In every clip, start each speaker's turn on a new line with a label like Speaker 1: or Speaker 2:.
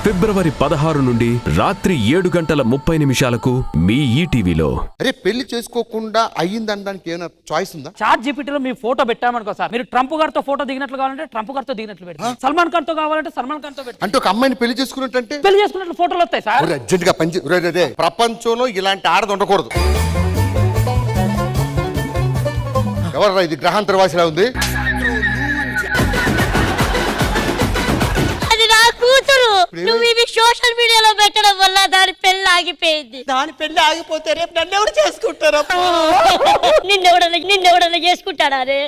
Speaker 1: ఫిబ్రవరి 16 నుండి రాత్రి 7:30 మీ ఈటీవీలో.
Speaker 2: అరే పెళ్లి చేసుకోకుండా అయ్యిందనడానికి ఏమైనా చాయిస్ ఉందా?
Speaker 3: చాట్ జీపీటీలో మీ ఫోటో పెట్టామనుకో సార్, మీరు ట్రంప్ గారితో ఫోటో దిగినట్లు కావాలంటే ట్రంప్ గారితో దిగినట్లు పెడతాం, సల్మాన్ ఖాన్ తో కావాలంటే సల్మాన్ ఖాన్ తో పెడతాం.
Speaker 2: అంటే ఒక అమ్మాయిని పెళ్లి చేసుకున్నట్టు
Speaker 3: పెళ్లి చేసుకున్నట్లు ఫోటోలు వస్తాయి సార్.
Speaker 2: అర్జెంట్ గా ప్రపంచంలో ఇలాంటి ఆడది ఉండకూడదు. ఎవర్రా ఇది? గ్రహాంతరవాసిలా ఉంది.
Speaker 4: నువ్వు ఇవి సోషల్ మీడియాలో పెట్టడం వల్ల దాని పెళ్లి ఆగిపోయింది.
Speaker 5: దాని పెళ్లి ఆగిపోతే రేపు నన్ను ఎవరు చేసుకుంటారు?
Speaker 4: నిన్నెవడన్నా చేసుకుంటాడా రే?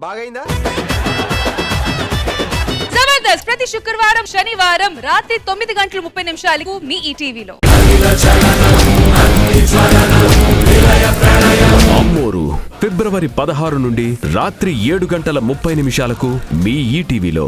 Speaker 6: బాగైందా?
Speaker 7: జబర్దస్త్ ప్రతి శుక్రవారం శనివారం రాత్రి 9:30 మీ ఈటీవీలో.
Speaker 1: అమ్మోరు ఫిబ్రవరి 16 నుండి రాత్రి 7:30 మీ ఈటీవీలో.